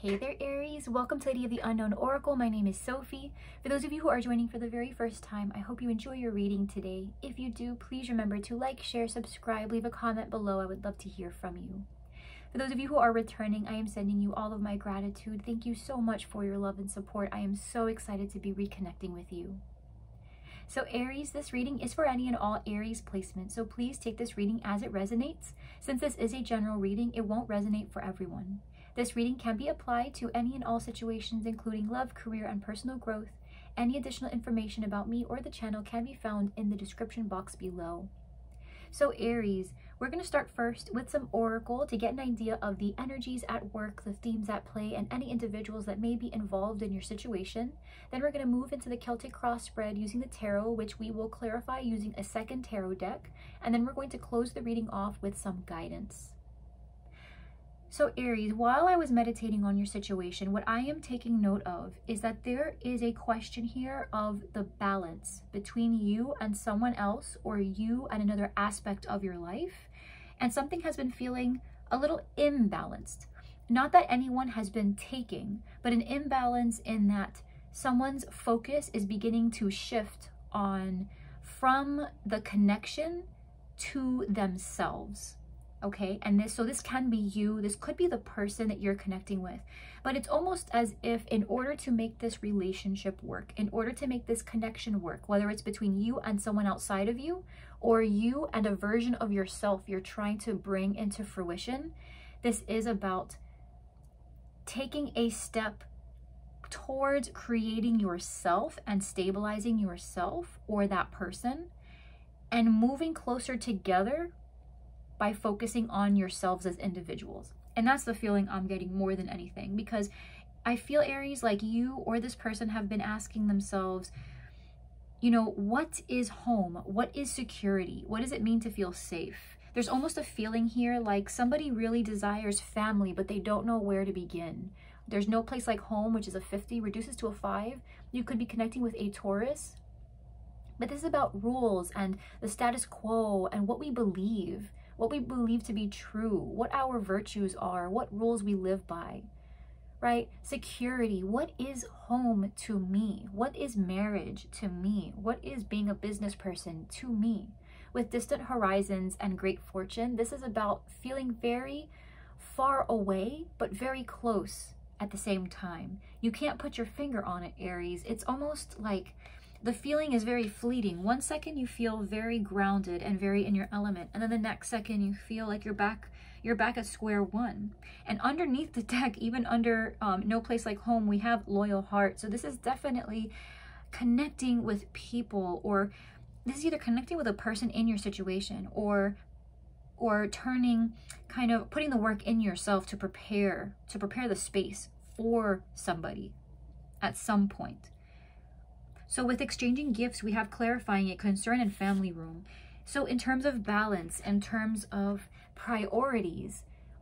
Hey there, Aries. Welcome to Lady of the Unknown Oracle. My name is Sophie. For those of you who are joining for the very first time, I hope you enjoy your reading today. If you do, please remember to like, share, subscribe, leave a comment below. I would love to hear from you. For those of you who are returning, I am sending you all of my gratitude. Thank you so much for your love and support. I am so excited to be reconnecting with you. So Aries, this reading is for any and all Aries placements, so please take this reading as it resonates. Since this is a general reading, it won't resonate for everyone. This reading can be applied to any and all situations, including love, career, and personal growth. Any additional information about me or the channel can be found in the description box below. So Aries, we're going to start first with some oracle to get an idea of the energies at work, the themes at play, and any individuals that may be involved in your situation. Then we're going to move into the Celtic cross spread using the tarot, which we will clarify using a second tarot deck. And then we're going to close the reading off with some guidance. So Aries, while I was meditating on your situation, what I am taking note of is that there is a question here of the balance between you and someone else, or you and another aspect of your life. And something has been feeling a little imbalanced. Not that anyone has been taking, but an imbalance in that someone's focus is beginning to shift on from the connection to themselves. Okay, and this can be you, this could be the person that you're connecting with, but it's almost as if in order to make this relationship work, in order to make this connection work, whether it's between you and someone outside of you, or you and a version of yourself you're trying to bring into fruition, this is about taking a step towards creating yourself and stabilizing yourself or that person and moving closer together by focusing on yourselves as individuals. And that's the feeling I'm getting more than anything, because I feel, Aries, like you or this person have been asking themselves, you know, what is home? What is security? What does it mean to feel safe? There's almost a feeling here like somebody really desires family, but they don't know where to begin. There's no place like home, which is a 50, reduces to a 5. You could be connecting with a Taurus. But this is about rules and the status quo and what we believe to be true, what our virtues are, what rules we live by, right? Security, what is home to me? What is marriage to me? What is being a business person to me? With distant horizons and great fortune, this is about feeling very far away, but very close at the same time. You can't put your finger on it, Aries. It's almost like the feeling is very fleeting. One second you feel very grounded and very in your element, and then the next second you feel like you're back at square one. And underneath the deck, even under No Place Like Home, we have Loyal Heart. So this is definitely connecting with people, or this is either connecting with a person in your situation, or turning, kind of putting the work in yourself to prepare the space for somebody at some point. So with exchanging gifts, we have clarifying it, concern, and family room. So in terms of balance, in terms of priorities,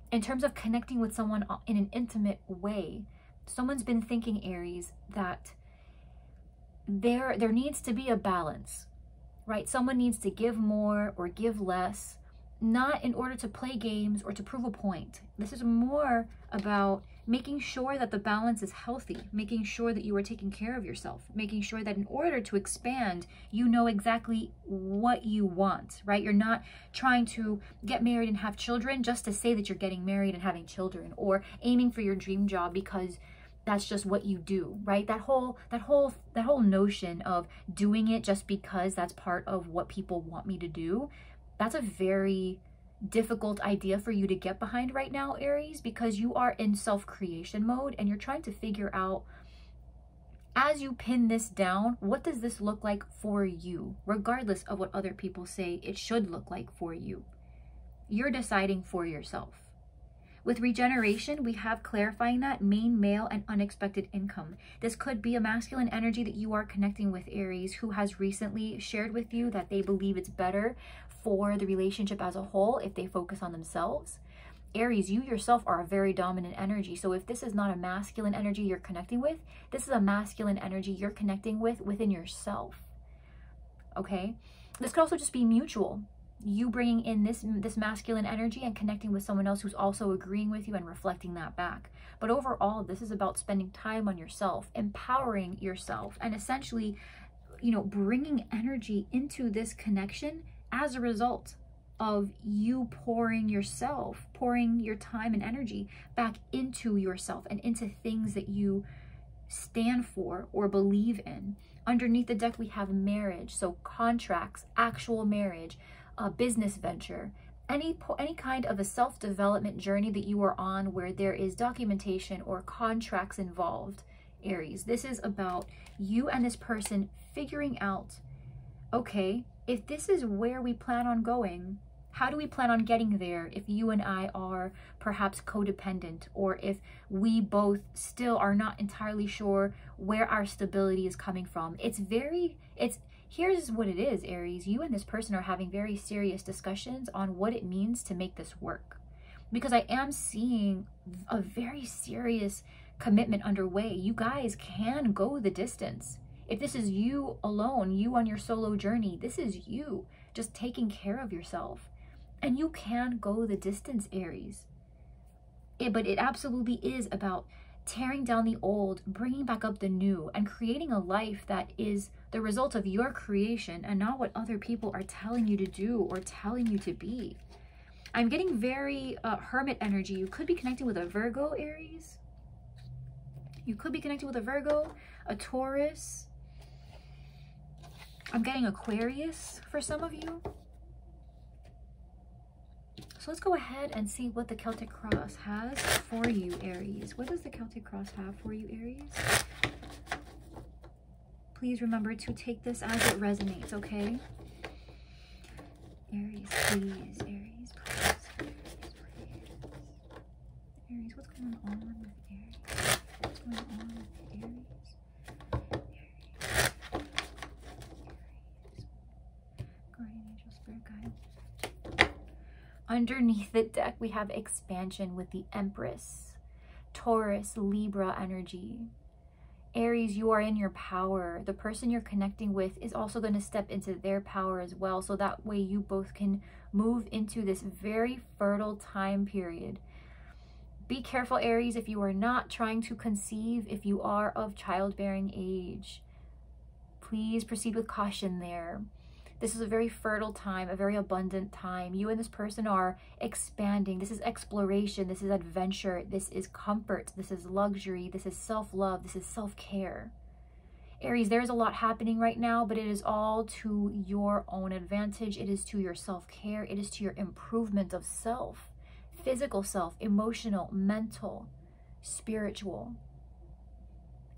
in terms of connecting with someone in an intimate way, someone's been thinking, Aries, that there needs to be a balance, right? Someone needs to give more or give less, not in order to play games or to prove a point. This is more about making sure that the balance is healthy, making sure that you are taking care of yourself, making sure that in order to expand, you know exactly what you want, right? You're not trying to get married and have children just to say that you're getting married and having children, or aiming for your dream job because that's just what you do, right? That whole notion of doing it just because that's part of what people want me to do, that's a very difficult idea for you to get behind right now, Aries, because you are in self-creation mode and you're trying to figure out, as you pin this down, what does this look like for you, regardless of what other people say it should look like for you. You're deciding for yourself. With regeneration, we have clarifying that main, male, and unexpected income. This could be a masculine energy that you are connecting with, Aries, who has recently shared with you that they believe it's better for the relationship as a whole if they focus on themselves. Aries, you yourself are a very dominant energy. So if this is not a masculine energy you're connecting with, this is a masculine energy you're connecting with within yourself. Okay? This could also just be mutual. you bringing in this masculine energy and connecting with someone else who's also agreeing with you and reflecting that back. But overall, this is about spending time on yourself, empowering yourself, and essentially, you know, bringing energy into this connection as a result of you pouring your time and energy back into yourself and into things that you stand for or believe in. Underneath the deck, we have marriage, so contracts, actual marriage, a business venture, any kind of a self-development journey that you are on where there is documentation or contracts involved, Aries. This is about you and this person figuring out, okay, if this is where we plan on going, how do we plan on getting there if you and I are perhaps codependent, or if we both still are not entirely sure where our stability is coming from? Here's what it is, Aries. You and this person are having very serious discussions on what it means to make this work. Because I am seeing a very serious commitment underway. You guys can go the distance. If this is you alone, you on your solo journey, this is you just taking care of yourself. And you can go the distance, Aries. But it absolutely is about tearing down the old, bringing back up the new, and creating a life that is the result of your creation and not what other people are telling you to do or telling you to be. I'm getting very hermit energy. You could be connecting with a Virgo, Aries. You could be connecting with a Virgo, a Taurus. I'm getting Aquarius for some of you. So let's go ahead and see what the Celtic Cross has for you, Aries. What does the Celtic Cross have for you, Aries? Please remember to take this as it resonates, okay? Aries, please. Aries, please. Aries, what's going on with Aries? What's going on with Aries? Guardian angel, spirit guide. Underneath the deck, we have expansion with the Empress, Taurus, Libra energy. Aries, you are in your power. The person you're connecting with is also going to step into their power as well. So that way you both can move into this very fertile time period. Be careful, Aries, if you are not trying to conceive, if you are of childbearing age. Please proceed with caution there. This is a very fertile time, a very abundant time. You and this person are expanding. This is exploration. This is adventure. This is comfort. This is luxury. This is self-love. This is self-care. Aries, there is a lot happening right now, but it is all to your own advantage. It is to your self-care. It is to your improvement of self, physical self, emotional, mental, spiritual.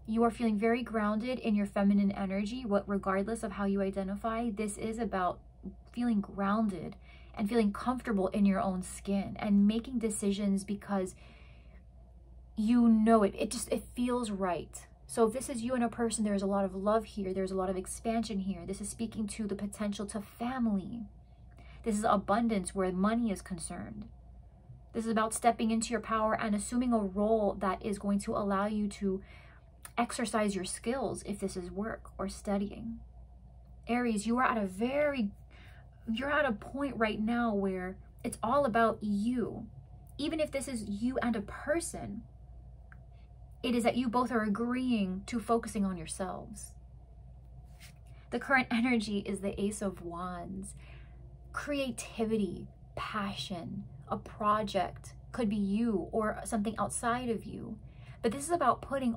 You are feeling very grounded in your feminine energy, regardless of how you identify. This is about feeling grounded and feeling comfortable in your own skin and making decisions because you know it. It feels right. So if this is you and a person, there's a lot of love here. There's a lot of expansion here. This is speaking to the potential to family. This is abundance where money is concerned. This is about stepping into your power and assuming a role that is going to allow you to exercise your skills if this is work or studying. Aries, you're at a point right now where it's all about you. Even if this is you and a person, it is that you both are agreeing to focusing on yourselves. The current energy is the Ace of Wands. Creativity, passion, a project, could be you or something outside of you. But this is about putting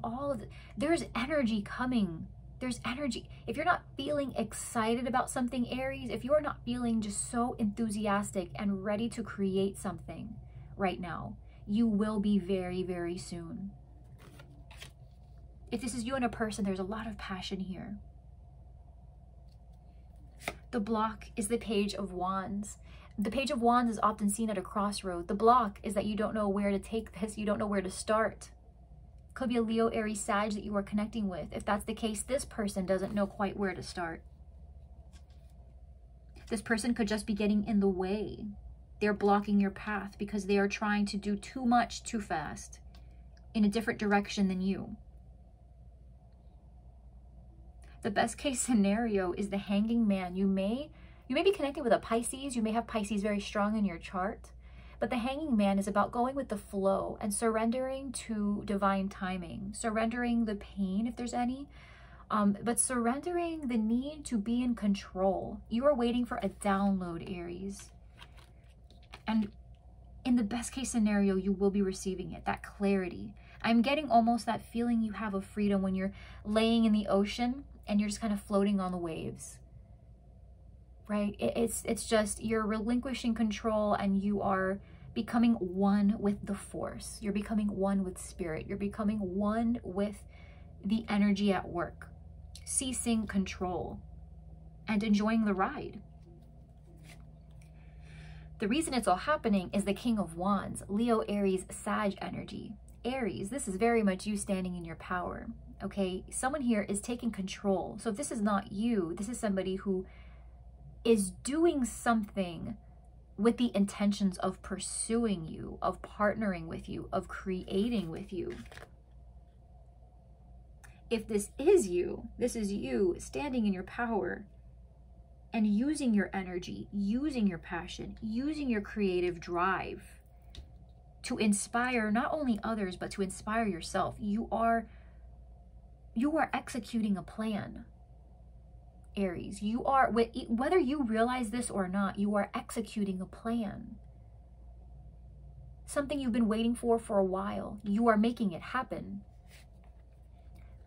there's energy coming. There's energy. If you're not feeling excited about something, Aries, if you are not feeling just so enthusiastic and ready to create something right now, you will be very, very soon. If this is you and a person, there's a lot of passion here. The block is the Page of Wands. The Page of Wands is often seen at a crossroad. The block is that you don't know where to take this. You don't know where to start. Could be a Leo, Aries, Sag that you are connecting with. If that's the case, this person doesn't know quite where to start. This person could just be getting in the way. They're blocking your path because they are trying to do too much too fast in a different direction than you. The best case scenario is the Hanging Man. You may You may be connecting with a Pisces. You may have Pisces very strong in your chart. But the Hanging Man is about going with the flow and surrendering to divine timing, surrendering the pain if there's any, but surrendering the need to be in control. You are waiting for a download, Aries. And in the best case scenario, you will be receiving it, that clarity. I'm getting almost that feeling you have of freedom when you're laying in the ocean and you're just kind of floating on the waves, right? It's just you're relinquishing control and you are becoming one with the force. You're becoming one with spirit. You're becoming one with the energy at work, ceasing control and enjoying the ride. The reason it's all happening is the King of Wands, Leo, Aries, Sag energy. Aries, this is very much you standing in your power, okay? Someone here is taking control. So if this is not you, this is somebody who is doing something with the intentions of pursuing you, of partnering with you, of creating with you. If this is you standing in your power and using your energy, using your passion, using your creative drive to inspire not only others, but to inspire yourself. You are executing a plan. Aries, you are, whether you realize this or not, you are executing a plan. Something you've been waiting for a while. You are making it happen.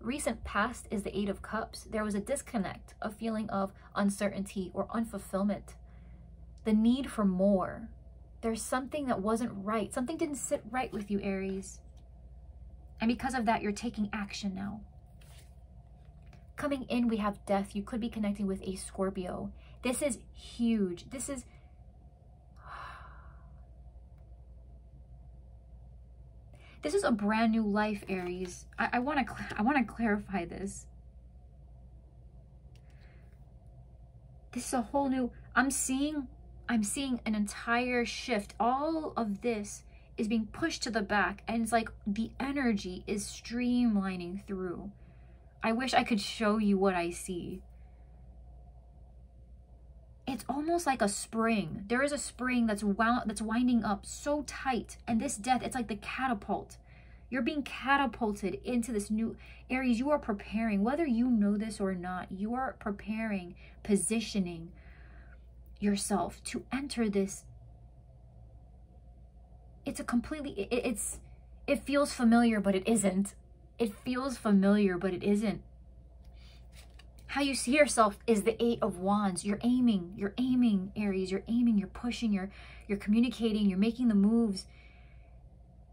Recent past is the Eight of Cups. There was a disconnect, a feeling of uncertainty or unfulfillment. The need for more. There's something that wasn't right. Something didn't sit right with you, Aries. And because of that, you're taking action now. Coming in, we have death. You could be connecting with a Scorpio. This is huge. This is a brand new life, Aries. I want to clarify this. This is a whole new, I'm seeing an entire shift. All of this is being pushed to the back, and it's like the energy is streamlining through. I wish I could show you what I see. It's almost like a spring. There is a spring that's winding up so tight. And this death, it's like the catapult. You're being catapulted into this new Aries. You are preparing, whether you know this or not, you are preparing, positioning yourself to enter this. It's a completely, it feels familiar, but it isn't. It feels familiar, but it isn't. How you see yourself is the Eight of Wands. You're aiming, Aries. You're aiming, you're pushing, you're communicating, you're making the moves.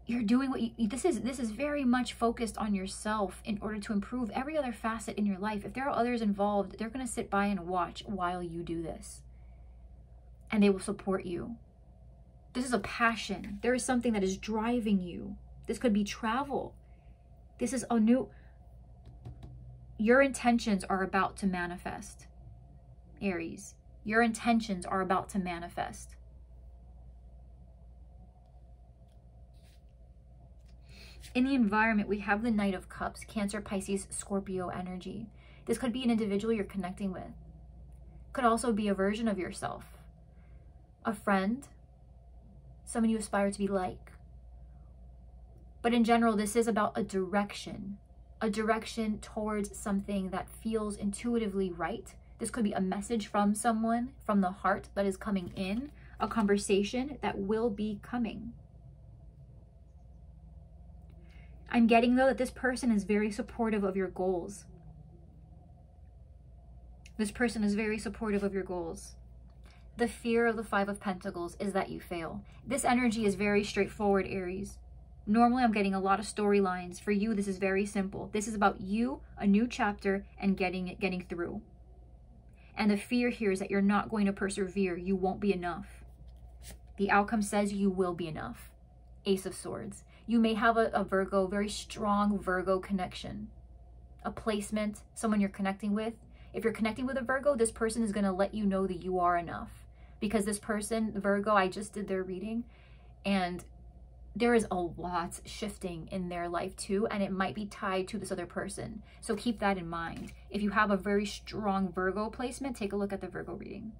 You're doing what you, this is very much focused on yourself in order to improve every other facet in your life. If there are others involved, they're going to sit by and watch while you do this. And they will support you. This is a passion. There is something that is driving you. This could be travel. This is a new, your intentions are about to manifest, Aries. Your intentions are about to manifest. In the environment, we have the Knight of Cups, Cancer, Pisces, Scorpio energy. This could be an individual you're connecting with. Could also be a version of yourself. A friend, someone you aspire to be like. But in general, this is about a direction towards something that feels intuitively right. This could be a message from someone, from the heart that is coming in, a conversation that will be coming. I'm getting, though, that this person is very supportive of your goals. This person is very supportive of your goals. The fear of the Five of Pentacles is that you fail. This energy is very straightforward, Aries. Normally, I'm getting a lot of storylines. For you, this is very simple. This is about you, a new chapter, and getting through. And the fear here is that you're not going to persevere. You won't be enough. The outcome says you will be enough. Ace of Swords. You may have a Virgo, very strong Virgo connection. A placement, someone you're connecting with. If you're connecting with a Virgo, this person is going to let you know that you are enough. Because this person, Virgo, I just did their reading, and there is a lot shifting in their life too, and it might be tied to this other person. So keep that in mind. If you have a very strong Virgo placement, take a look at the Virgo reading.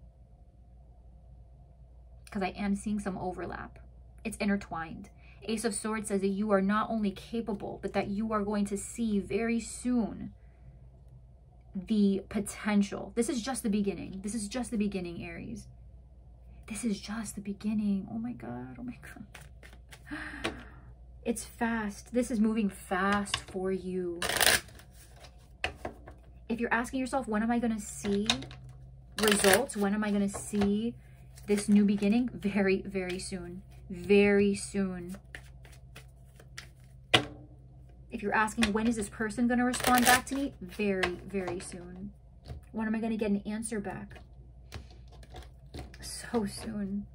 because I am seeing some overlap. It's intertwined. Ace of Swords says that you are not only capable, but that you are going to see very soon the potential. This is just the beginning. This is just the beginning, Aries. This is just the beginning. Oh my God. Oh my God. It's fast. This is moving fast for you. If you're asking yourself, when am I going to see results? When am I going to see this new beginning? Very, very soon. Very soon. If you're asking, when is this person going to respond back to me? Very, very soon. When am I going to get an answer back? So soon.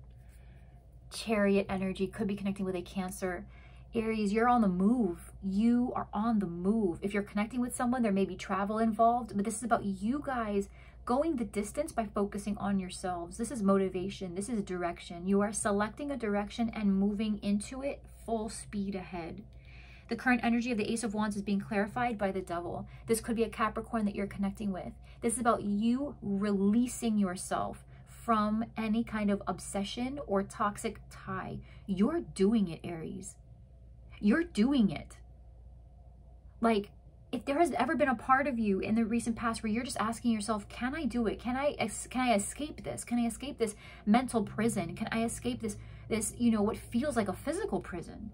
Chariot energy could be connecting with a Cancer. Aries, you're on the move. You are on the move. If you're connecting with someone, there may be travel involved, but this is about you guys going the distance by focusing on yourselves. This is motivation. This is direction. You are selecting a direction and moving into it full speed ahead. The current energy of the Ace of Wands is being clarified by the Devil. This could be a Capricorn that you're connecting with. This is about you releasing yourself from any kind of obsession or toxic tie. You're doing it, Aries. You're doing it. Like, if there has ever been a part of you in the recent past where you're just asking yourself, can I do it? Can I escape this? Can I escape this mental prison? Can I escape this, you know, what feels like a physical prison?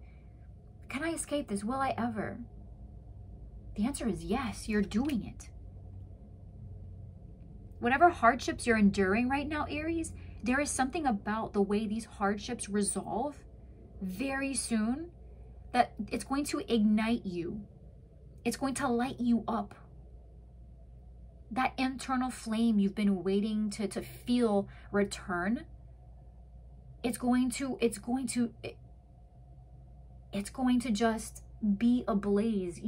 Can I escape this? Will I ever? The answer is yes, you're doing it. Whatever hardships you're enduring right now, Aries, there is something about the way these hardships resolve very soon that it's going to ignite you. It's going to light you up. That internal flame you've been waiting to feel return, it's going to just be ablaze.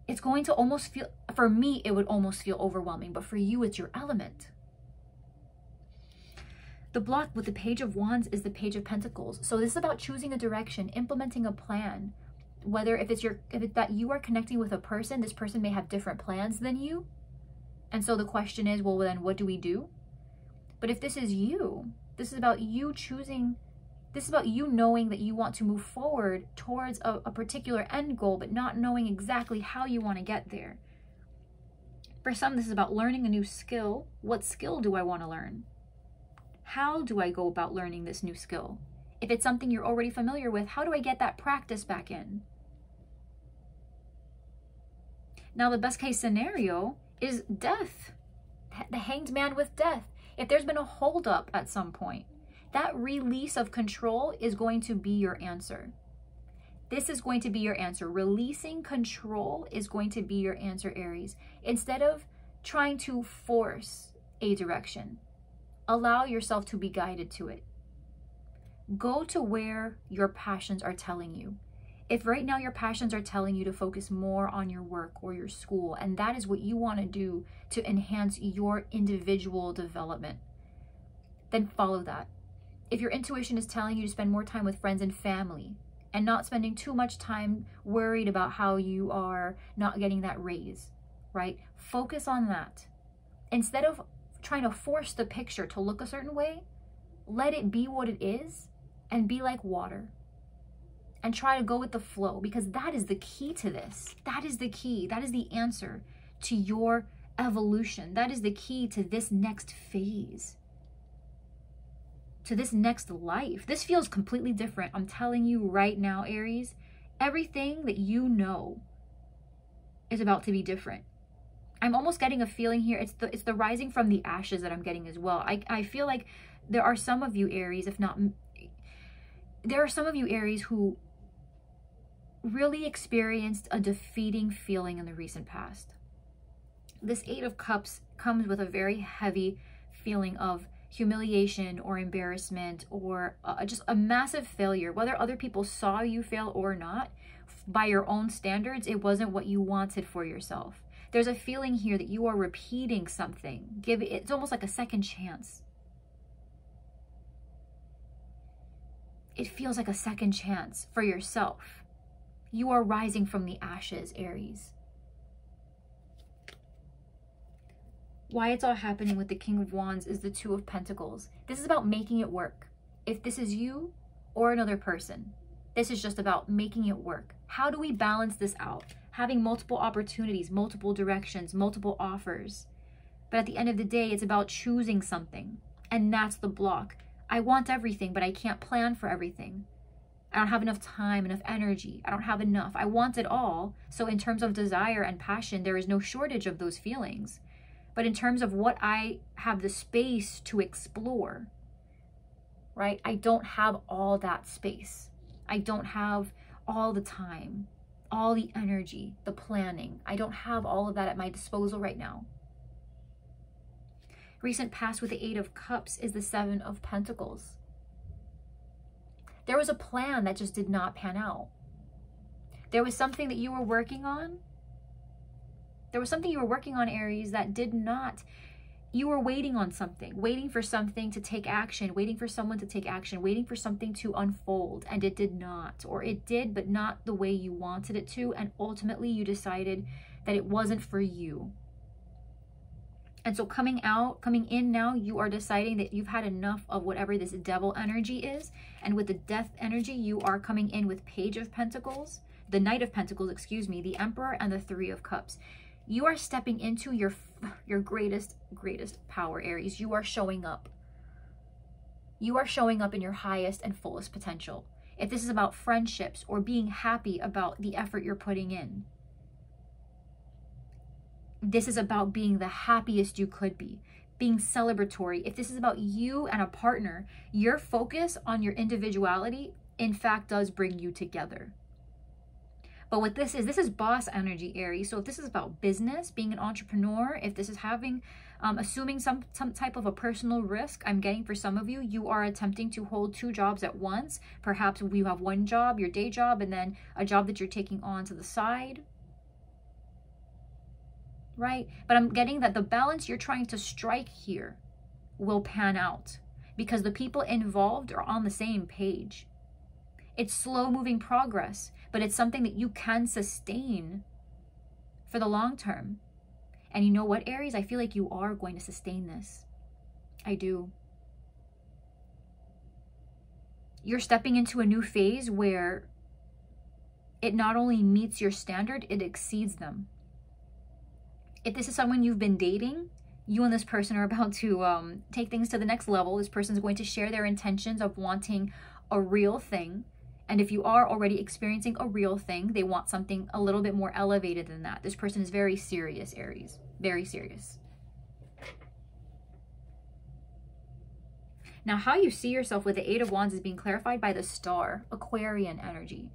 It's going to almost feel, for me, it would almost feel overwhelming, but for you, it's your element. The block with the Page of Wands is the Page of Pentacles. So this is about choosing a direction, implementing a plan. Whether if it's that you are connecting with a person, this person may have different plans than you. And so the question is, well, then what do we do? But if this is you, this is about you choosing, this is about you knowing that you want to move forward towards a particular end goal, but not knowing exactly how you want to get there. For some, this is about learning a new skill. What skill do I want to learn? How do I go about learning this new skill? If it's something you're already familiar with, how do I get that practice back in? Now, the best case scenario is death. The Hanged Man with death. If there's been a holdup at some point, that release of control is going to be your answer. This is going to be your answer. Releasing control is going to be your answer, Aries. Instead of trying to force a direction, allow yourself to be guided to it. Go to where your passions are telling you. If right now your passions are telling you to focus more on your work or your school, and that is what you want to do to enhance your individual development, then follow that. If your intuition is telling you to spend more time with friends and family and not spending too much time worried about how you are not getting that raise, right? Focus on that. Instead of trying to force the picture to look a certain way, let it be what it is and be like water. And try to go with the flow, because that is the key to this. That is the key. That is the answer to your evolution. That is the key to this next phase, to this next life. This feels completely different. I'm telling you right now, Aries, everything that you know is about to be different. I'm almost getting a feeling here. It's the rising from the ashes that I'm getting as well. I feel like there are some of you, Aries, if not, there are some of you, Aries, who really experienced a defeating feeling in the recent past. This Eight of Cups comes with a very heavy feeling of humiliation or embarrassment or just a massive failure. Whether other people saw you fail or not, by your own standards, it wasn't what you wanted for yourself. There's a feeling here that you are repeating something. It's almost like a second chance. It feels like a second chance for yourself. You are rising from the ashes, Aries. why it's all happening with the King of Wands is the Two of Pentacles. This is about making it work. If this is you or another person, this is just about making it work. How do we balance this out? Having multiple opportunities, multiple directions, multiple offers. But at the end of the day, it's about choosing something. And that's the block. I want everything, but I can't plan for everything. I don't have enough time, enough energy. I don't have enough. I want it all. So in terms of desire and passion, there is no shortage of those feelings. But in terms of what I have the space to explore, right? I don't have all that space. I don't have all the time, all the energy, the planning. I don't have all of that at my disposal right now. Recent past with the Eight of Cups is the Seven of Pentacles. There was a plan that just did not pan out. There was something that you were working on. There was something you were working on, Aries, that did not. You were waiting on something, waiting for something to take action, waiting for someone to take action, waiting for something to unfold, and it did not. Or it did, but not the way you wanted it to, and ultimately you decided that it wasn't for you. And so coming in now, you are deciding that you've had enough of whatever this devil energy is. And with the death energy, you are coming in with Page of Pentacles, the Knight of Pentacles, excuse me, the Emperor, and the Three of Cups. You are stepping into your greatest power, Aries. You are showing up. You are showing up in your highest and fullest potential. If this is about friendships or being happy about the effort you're putting in, this is about being the happiest you could be, being celebratory. If this is about you and a partner, your focus on your individuality, in fact, does bring you together. But what this is boss energy, Aries. So if this is about business, being an entrepreneur, if this is having, assuming some type of a personal risk, I'm getting for some of you, you are attempting to hold two jobs at once. Perhaps you have one job, your day job, and then a job that you're taking on to the side. Right? But I'm getting that the balance you're trying to strike here will pan out because the people involved are on the same page. It's slow moving progress, but it's something that you can sustain for the long term. And you know what, Aries? I feel like you are going to sustain this. I do. You're stepping into a new phase where it not only meets your standard, it exceeds them. If this is someone you've been dating, you and this person are about to take things to the next level. This person is going to share their intentions of wanting a real thing. And if you are already experiencing a real thing, they want something a little bit more elevated than that. This person is very serious, Aries. Very serious. Now, how you see yourself with the Eight of Wands is being clarified by the Star, Aquarian energy.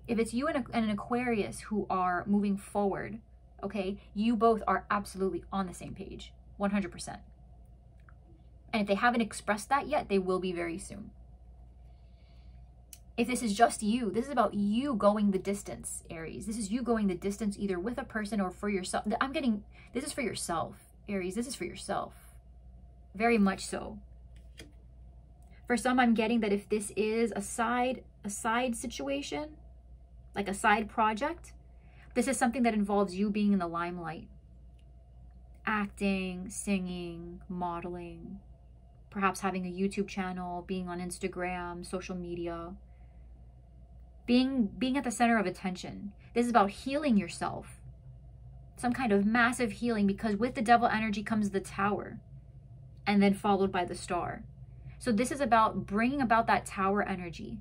If it's you and an Aquarius who are moving forward, okay, you both are absolutely on the same page, 100%. And if they haven't expressed that yet, they will be very soon. If this is just you, this is about you going the distance, Aries. This is you going the distance either with a person or for yourself. This is for yourself, Aries. This is for yourself. Very much so. For some, I'm getting that if this is a side situation, like a side project, this is something that involves you being in the limelight. Acting, singing, modeling, perhaps having a YouTube channel, being on Instagram, social media. Being at the center of attention. This is about healing yourself. Some kind of massive healing, because with the devil energy comes the Tower and then followed by the Star. So this is about bringing about that Tower energy,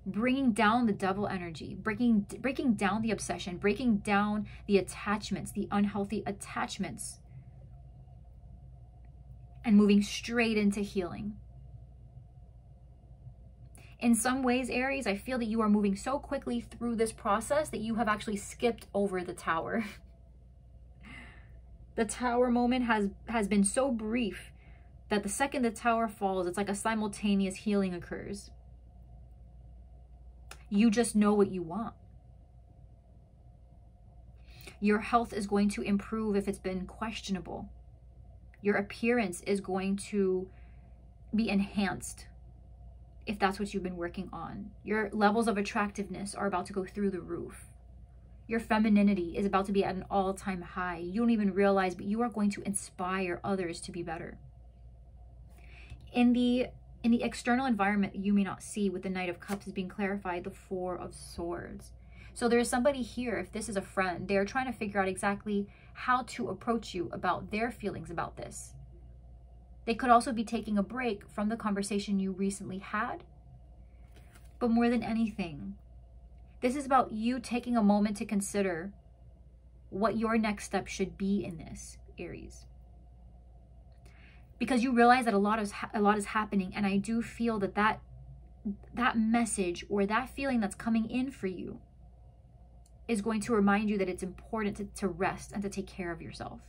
bringing down the devil energy, breaking down the obsession, breaking down the attachments, the unhealthy attachments, and moving straight into healing. In some ways, Aries, I feel that you are moving so quickly through this process that you have actually skipped over the Tower. The Tower moment has been so brief that the second the Tower falls, it's like a simultaneous healing occurs. You just know what you want. Your health is going to improve if it's been questionable. Your appearance is going to be enhanced if that's what you've been working on. Your levels of attractiveness are about to go through the roof. Your femininity is about to be at an all-time high. You don't even realize, but you are going to inspire others to be better. In the external environment, you may not see, with the Knight of Cups being clarified, the Four of Swords. So there is somebody here, if this is a friend, they're trying to figure out exactly how to approach you about their feelings about this. They could also be taking a break from the conversation you recently had. But more than anything, this is about you taking a moment to consider what your next step should be in this, Aries. Because you realize that a lot is happening, and I do feel that message or that feeling that's coming in for you is going to remind you that it's important to rest and to take care of yourself.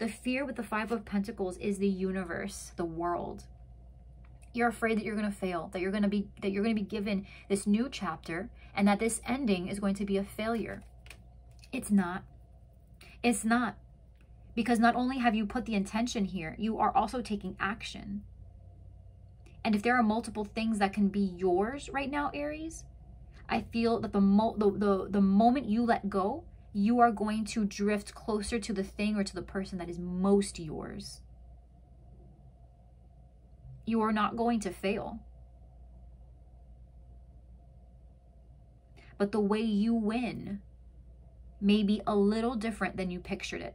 The fear with the Five of Pentacles is the universe, the world. You're afraid that you're going to fail, that you're going to be given this new chapter, and that this ending is going to be a failure. It's not. It's not. Because not only have you put the intention here, you are also taking action. And if there are multiple things that can be yours right now, Aries, I feel that the moment you let go, you are going to drift closer to the thing or to the person that is most yours. You are not going to fail. But the way you win may be a little different than you pictured it.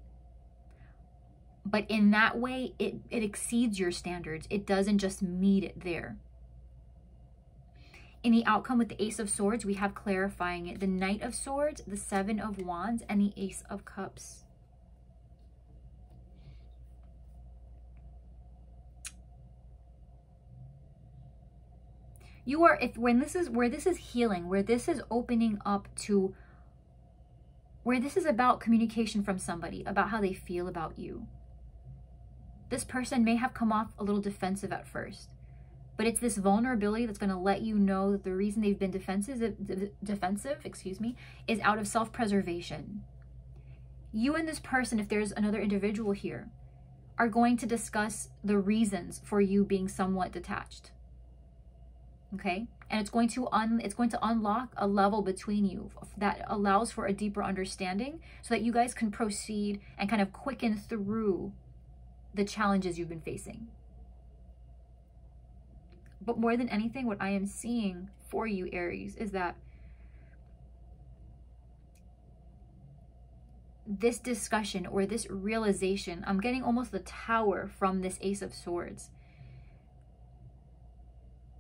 But in that way, it exceeds your standards. It doesn't just meet it there. In the outcome with the Ace of Swords, we have clarifying it. The Knight of Swords, the Seven of Wands, and the Ace of Cups. You are, where this is healing, where this is opening up to, where this is about communication from somebody, about how they feel about you. This person may have come off a little defensive at first, but it's this vulnerability that's going to let you know that the reason they've been defensive, is out of self-preservation. You and this person, if there's another individual here, are going to discuss the reasons for you being somewhat detached. Okay? And it's going to unlock a level between you that allows for a deeper understanding so that you guys can proceed and kind of quicken through the challenges you've been facing. But more than anything, what I am seeing for you, Aries, is that this discussion or this realization, I'm getting almost the Tower from this Ace of Swords.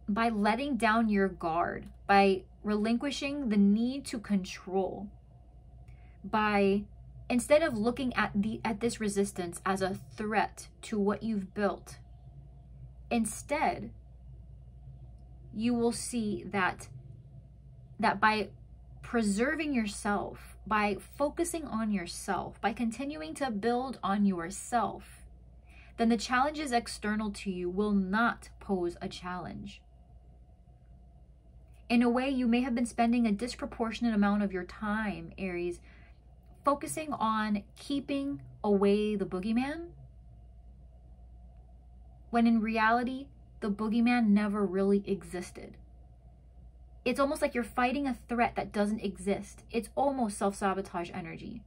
By letting down your guard, by relinquishing the need to control, by instead of looking at this resistance as a threat to what you've built, instead, you will see that by preserving yourself, by focusing on yourself, by continuing to build on yourself, then the challenges external to you will not pose a challenge. In a way, you may have been spending a disproportionate amount of your time, Aries, focusing on keeping away the boogeyman, when in reality, the boogeyman never really existed. It's almost like you're fighting a threat that doesn't exist. It's almost self-sabotage energy.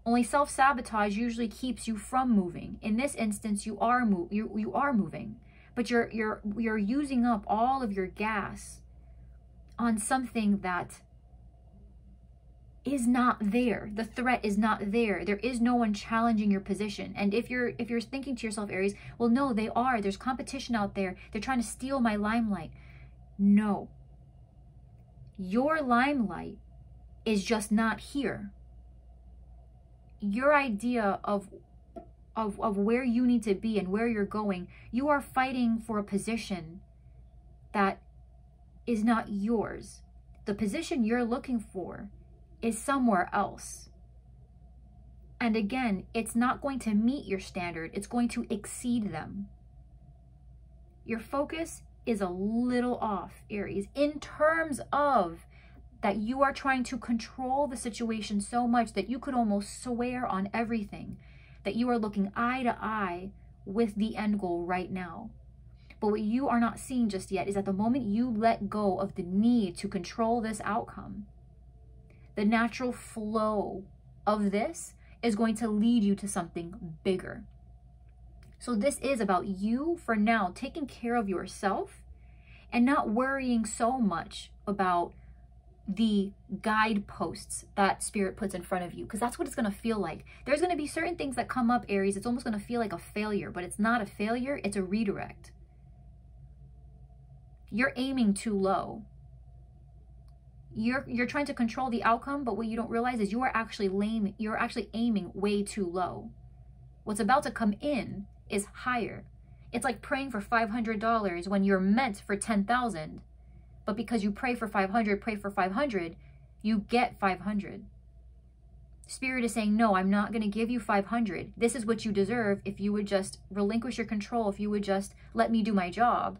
Only self-sabotage usually keeps you from moving. In this instance, you are moving, but you're using up all of your gas on something that is not there. The threat is not there. There is no one challenging your position. And if you're thinking to yourself, Aries, well, no, they are. There's competition out there. They're trying to steal my limelight. No. Your limelight is just not here. Your idea of where you need to be and where you're going, you are fighting for a position that is not yours. The position you're looking for is somewhere else. And again, it's not going to meet your standard. It's going to exceed them. Your focus is a little off, Aries, in terms of that you are trying to control the situation so much that you could almost swear on everything, that you are looking eye to eye with the end goal right now. But what you are not seeing just yet is that the moment you let go of the need to control this outcome, The natural flow of this is going to lead you to something bigger. So this is about you for now taking care of yourself and not worrying so much about the guideposts that Spirit puts in front of you, because that's what it's going to feel like. There's going to be certain things that come up, Aries. It's almost going to feel like a failure, but it's not a failure. It's a redirect. You're aiming too low. You're trying to control the outcome, but what you don't realize is you're actually aiming way too low. What's about to come in is higher. It's like praying for $500 when you're meant for 10,000. But because you pray for 500, you get 500. Spirit is saying, no, I'm not going to give you 500. This is what you deserve. If you would just relinquish your control, if you would just let me do my job,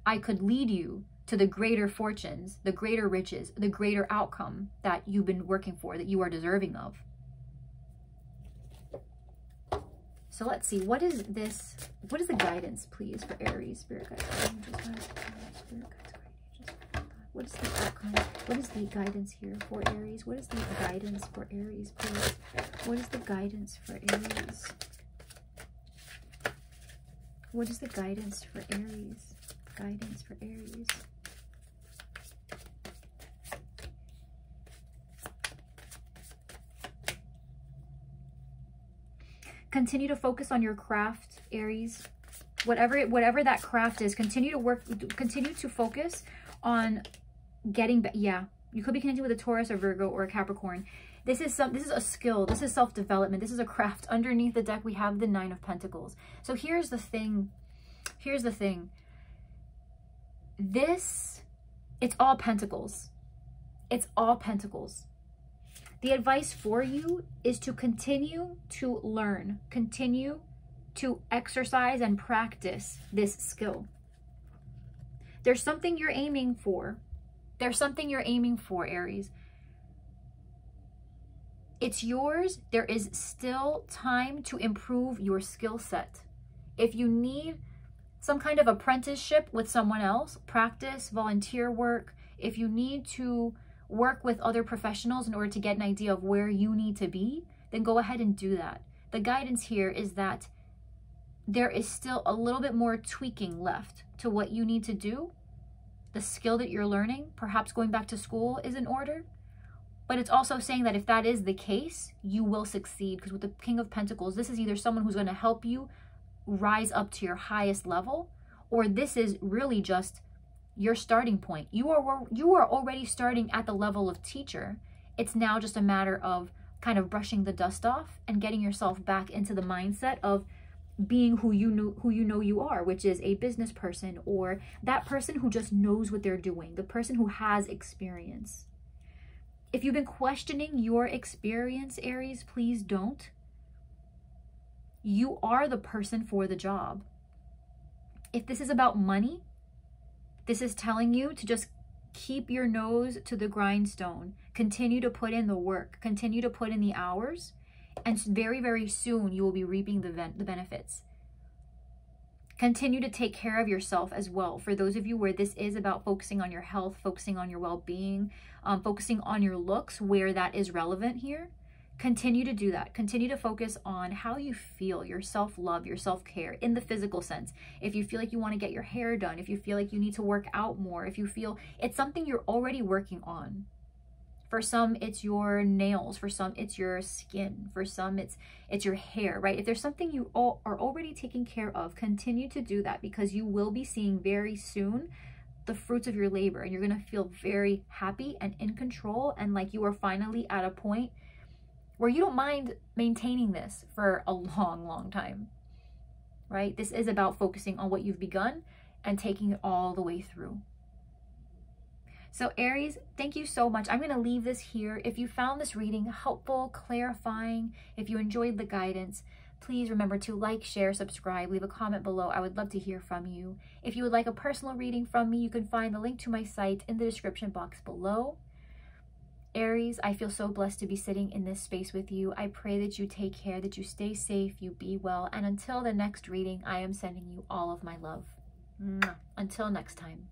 I could lead you to the greater fortunes, the greater riches, the greater outcome that you've been working for, that you are deserving of. So let's see, what is this? What is the guidance, please, for Aries? Spirit guidance. What is the outcome? What is the guidance here for Aries? What is the guidance for Aries, please? What is the guidance for Aries? What is the guidance for Aries? Guidance for Aries. Continue to focus on your craft, Aries. Whatever that craft is, continue to focus on getting back. Yeah, you could be connecting with a Taurus or Virgo or a Capricorn. This is a skill. This is self-development. This is a craft. Underneath the deck, we have the Nine of Pentacles. So here's the thing. Here's the thing. It's all pentacles. It's all pentacles. The advice for you is to continue to learn, continue to exercise and practice this skill. There's something you're aiming for. There's something you're aiming for, Aries. It's yours. There is still time to improve your skill set. If you need some kind of apprenticeship with someone else, practice, volunteer work, if you need to work with other professionals in order to get an idea of where you need to be, then go ahead and do that. The guidance here is that there is still a little bit more tweaking left to what you need to do. The skill that you're learning, perhaps going back to school, is in order. But it's also saying that if that is the case, you will succeed. Because with the King of Pentacles, this is either someone who's going to help you rise up to your highest level, or this is really just your starting point. You are already starting at the level of teacher. It's now just a matter of kind of brushing the dust off and getting yourself back into the mindset of being who you know you are, which is a business person, or that person who just knows what they're doing, the person who has experience. If you've been questioning your experience, Aries, please don't. You are the person for the job. If this is about money, this is telling you to just keep your nose to the grindstone. Continue to put in the work. Continue to put in the hours. And very, very soon you will be reaping the benefits. Continue to take care of yourself as well. For those of you where this is about focusing on your health, focusing on your well-being, focusing on your looks where that is relevant here, continue to do that. Continue to focus on how you feel, your self-love, your self-care in the physical sense. If you feel like you want to get your hair done, if you feel like you need to work out more, if you feel it's something you're already working on. For some, it's your nails. For some, it's your skin. For some, it's your hair, right? If there's something you all are already taking care of, continue to do that, because you will be seeing very soon the fruits of your labor, and you're going to feel very happy and in control, and like you are finally at a point where you don't mind maintaining this for a long, long time, right? This is about focusing on what you've begun and taking it all the way through. So Aries, thank you so much. I'm going to leave this here. If you found this reading helpful, clarifying, if you enjoyed the guidance, please remember to like, share, subscribe, leave a comment below. I would love to hear from you. If you would like a personal reading from me, you can find the link to my site in the description box below. Aries, I feel so blessed to be sitting in this space with you. I pray that you take care, that you stay safe, you be well. And until the next reading, I am sending you all of my love. Until next time.